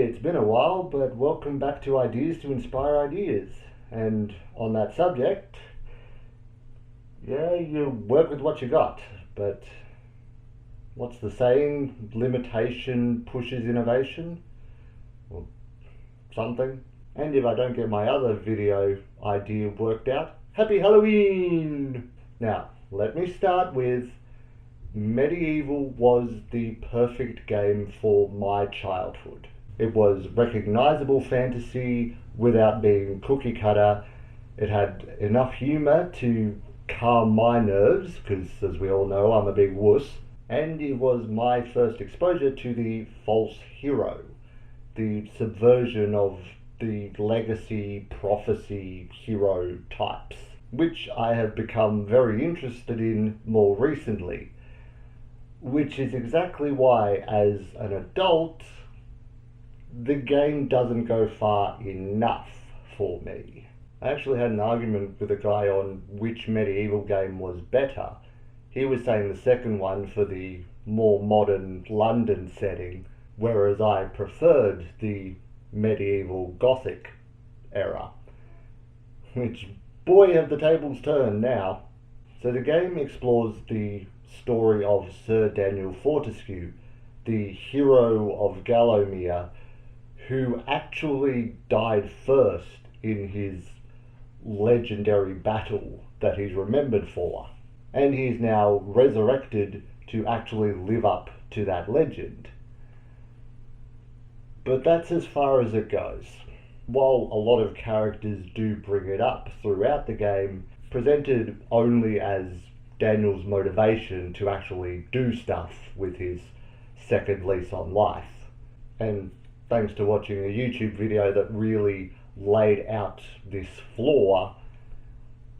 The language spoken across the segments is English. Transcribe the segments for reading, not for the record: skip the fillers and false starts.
it's been a while, but welcome back to Ideas to Inspire Ideas. And on that subject, you work with what you got, but what's the saying? Limitation pushes innovation? Or something. And if I don't get my other video idea worked out, happy Halloween! Now, let me start with MediEvil was the perfect game for my childhood. It was recognizable fantasy without being cookie cutter. It had enough humor to calm my nerves, because as we all know, I'm a big wuss. And it was my first exposure to the false hero, the subversion of the legacy prophecy hero types, which I have become very interested in more recently. Which is exactly why, as an adult, the game doesn't go far enough for me. I actually had an argument with a guy on which MediEvil game was better. He was saying the second one for the more modern London setting, whereas I preferred the medieval gothic era. Which, boy, have the tables turned now. So the game explores the story of Sir Daniel Fortescue, the hero of Gallowmere, who actually died first in his legendary battle that he's remembered for. And he's now resurrected to actually live up to that legend. But that's as far as it goes. While a lot of characters do bring it up throughout the game, presented only as Daniel's motivation to actually do stuff with his second lease on life. And thanks to watching a YouTube video that really laid out this flaw,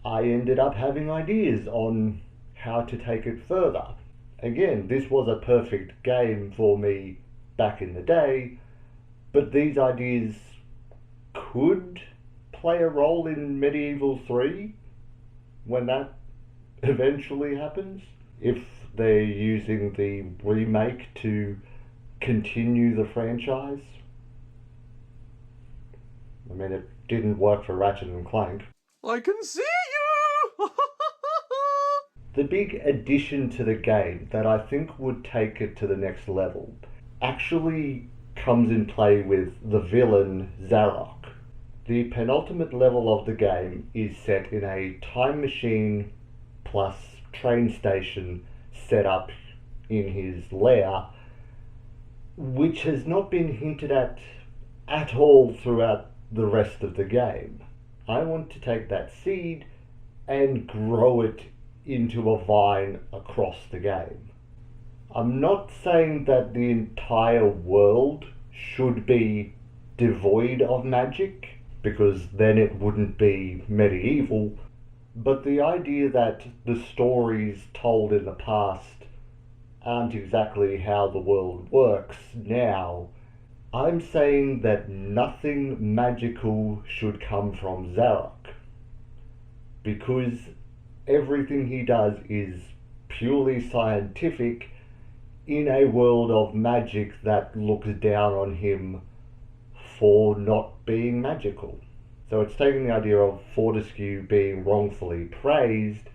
I ended up having ideas on how to take it further. Again, this was a perfect game for me back in the day, but these ideas could play a role in MediEvil 3 when that eventually happens, if they're using the remake to continue the franchise. I mean, it didn't work for Ratchet and Clank. I can see you! The big addition to the game that I think would take it to the next level actually comes in play with the villain Zarok. The penultimate level of the game is set in a time machine plus train station set up in his lair, which has not been hinted at all throughout the rest of the game. I want to take that seed and grow it into a vine across the game. I'm not saying that the entire world should be devoid of magic, because then it wouldn't be MediEvil, but the idea that the stories told in the past aren't exactly how the world works now, I'm saying that nothing magical should come from Zarok, because everything he does is purely scientific in a world of magic that looks down on him for not being magical. So it's taking the idea of Fortescue being wrongfully praised,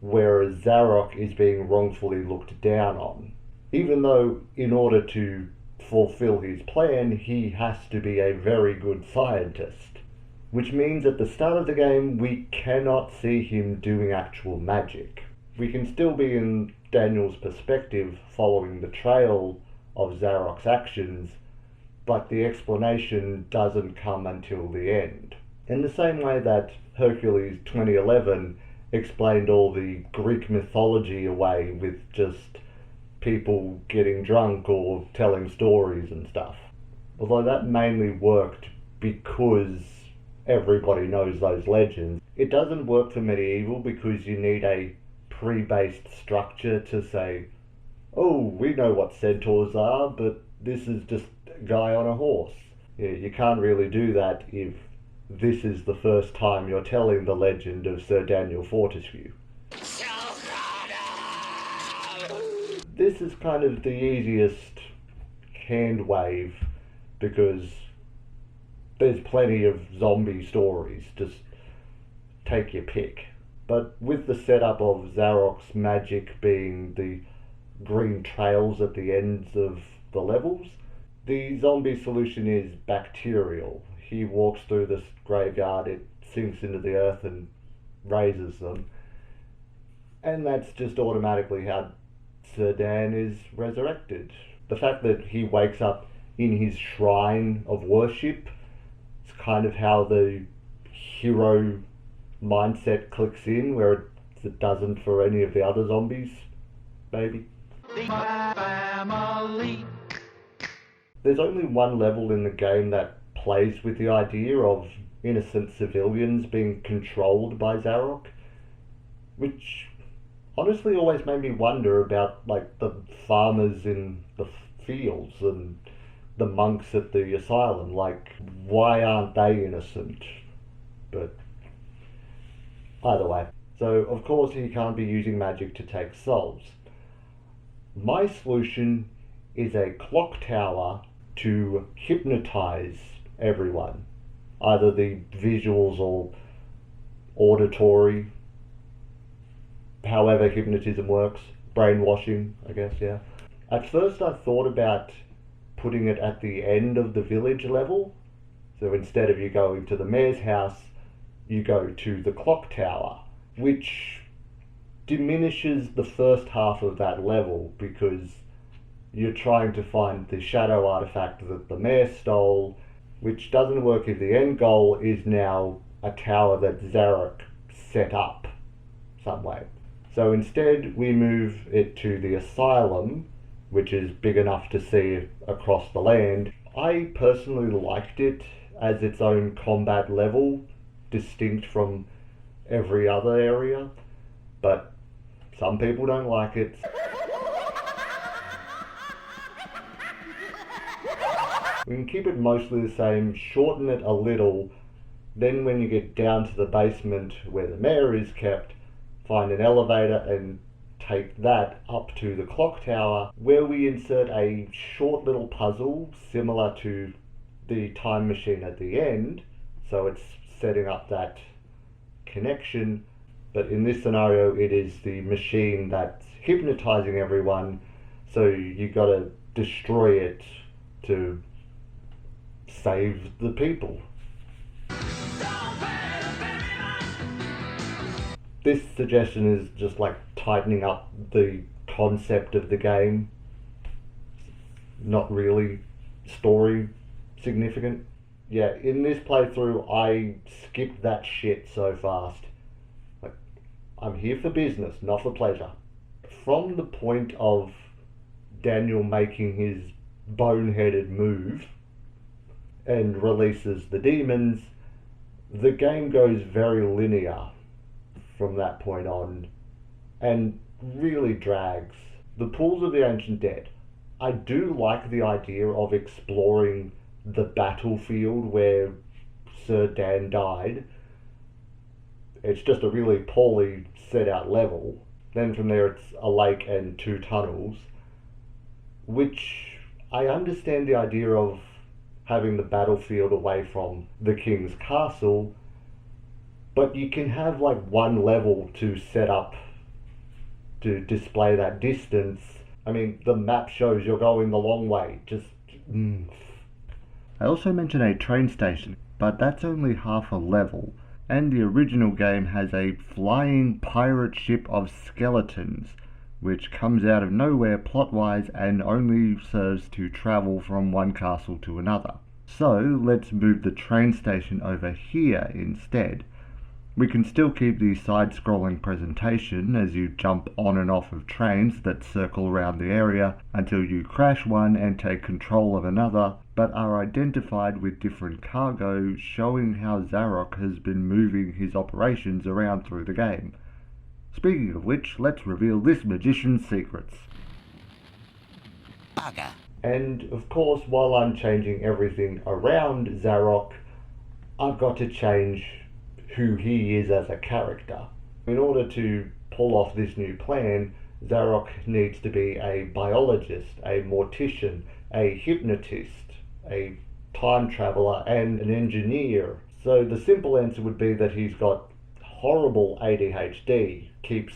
whereas Zarok is being wrongfully looked down on. Even though in order to fulfill his plan, he has to be a very good scientist. Which means at the start of the game, we cannot see him doing actual magic. We can still be in Daniel's perspective following the trail of Zarok's actions, but the explanation doesn't come until the end. In the same way that Hercules 2011 explained all the Greek mythology away with just people getting drunk or telling stories and stuff. Although that mainly worked because everybody knows those legends, it doesn't work for MediEvil because you need a pre-based structure to say, oh, we know what centaurs are, but this is just a guy on a horse. You can't really do that if this is the first time you're telling the legend of Sir Daniel Fortescue. This is kind of the easiest hand wave because there's plenty of zombie stories, just take your pick. But with the setup of Zarok's magic being the green trails at the ends of the levels, the zombie solution is bacterial. He walks through this graveyard, it sinks into the earth and raises them. And that's just automatically how Sir Dan is resurrected. The fact that he wakes up in his shrine of worship is kind of how the hero mindset clicks in, where it doesn't for any of the other zombies, maybe. Family. There's only one level in the game that plays with the idea of innocent civilians being controlled by Zarok, which honestly always made me wonder about, like, the farmers in the fields and the monks at the asylum. Like, why aren't they innocent? But either way. So, of course, he can't be using magic to take souls. My solution is a clock tower to hypnotize everyone. Either the visuals or auditory, however hypnotism works. Brainwashing, I guess, yeah. At first I thought about putting it at the end of the village level. So instead of you going to the mayor's house, you go to the clock tower, which diminishes the first half of that level because you're trying to find the shadow artifact that the mayor stole, which doesn't work if the end goal is now a tower that Zarok set up some way. So instead we move it to the asylum, which is big enough to see across the land. I personally liked it as its own combat level, distinct from every other area, but some people don't like it. We can keep it mostly the same, shorten it a little, then when you get down to the basement where the mayor is kept, find an elevator and take that up to the clock tower, where we insert a short little puzzle similar to the time machine at the end, so it's setting up that connection, but in this scenario it is the machine that's hypnotizing everyone, so you gotta destroy it to save the people. This suggestion is just like tightening up the concept of the game. Not really story significant. Yeah, in this playthrough I skipped that shit so fast. Like, I'm here for business, not for pleasure. From the point of Daniel making his boneheaded move and releases the demons, the game goes very linear from that point on and really drags. The Pools of the Ancient Dead. I do like the idea of exploring the battlefield where Sir Dan died. It's just a really poorly set out level. Then from there it's a lake and 2 tunnels, which I understand the idea of having the battlefield away from the king's castle, but you can have like one level to set up to display that distance. I mean, the map shows you're going the long way. I also mentioned a train station, but that's only half a level, and the original game has a flying pirate ship of skeletons, which comes out of nowhere plot-wise and only serves to travel from one castle to another. So let's move the train station over here instead. We can still keep the side-scrolling presentation as you jump on and off of trains that circle around the area until you crash one and take control of another, but are identified with different cargo, showing how Zarok has been moving his operations around through the game. Speaking of which, let's reveal this magician's secrets. Bugger. And of course, while I'm changing everything around Zarok, I've got to change who he is as a character. In order to pull off this new plan, Zarok needs to be a biologist, a mortician, a hypnotist, a time traveler and an engineer. So the simple answer would be that he's got horrible ADHD, keeps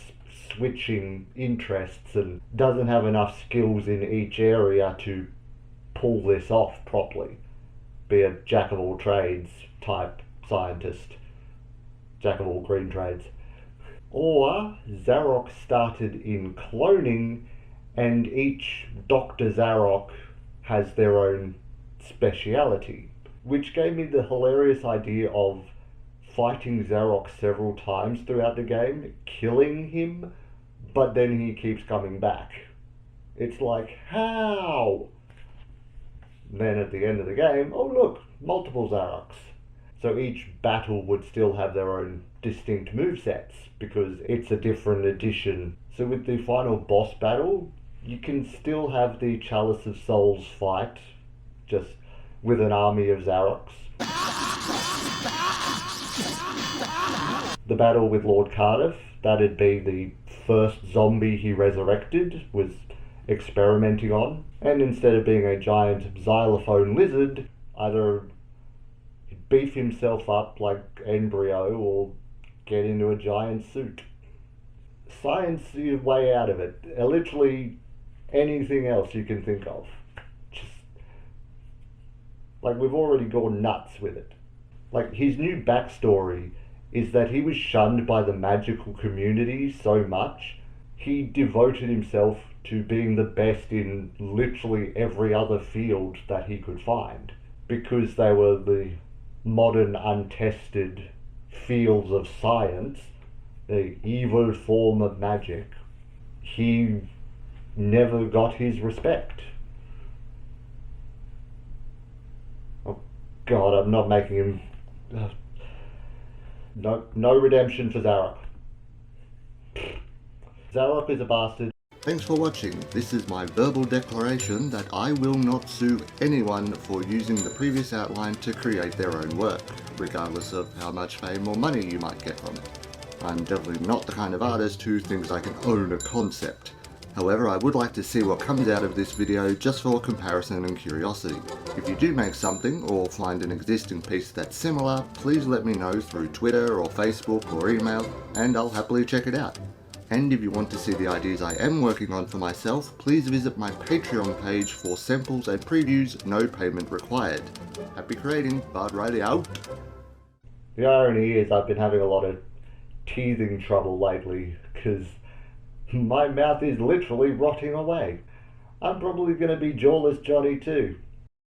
switching interests and doesn't have enough skills in each area to pull this off properly. Be a jack of all trades type scientist, jack of all green trades. Or Zarok started in cloning and each Dr. Zarok has their own speciality, which gave me the hilarious idea of fighting Zarok several times throughout the game, killing him, but then he keeps coming back. It's like, how? Then at the end of the game, oh look, multiple Zaroks. So each battle would still have their own distinct movesets because it's a different edition. So with the final boss battle, you can still have the Chalice of Souls fight, just with an army of Zaroks. The battle with Lord Cardiff, that'd be the first zombie he resurrected, was experimenting on. And instead of being a giant xylophone lizard, either beef himself up like embryo or get into a giant suit. Science is way out of it. Literally anything else you can think of. Just like we've already gone nuts with it. Like his new backstory is that he was shunned by the magical community so much, he devoted himself to being the best in literally every other field that he could find, because they were the modern untested fields of science, the evil form of magic. He never got his respect. Oh God, I'm not making him... No redemption for Zarok. Zarok is a bastard. Thanks for watching. This is my verbal declaration that I will not sue anyone for using the previous outline to create their own work, regardless of how much fame or money you might get from it. I'm definitely not the kind of artist who thinks I can own a concept. However, I would like to see what comes out of this video just for comparison and curiosity. If you do make something or find an existing piece that's similar, please let me know through Twitter or Facebook or email, and I'll happily check it out. And if you want to see the ideas I am working on for myself, please visit my Patreon page for samples and previews, no payment required. Happy creating, Bart Riley out. The irony is I've been having a lot of teething trouble lately, because my mouth is literally rotting away. I'm probably going to be jawless Johnny too.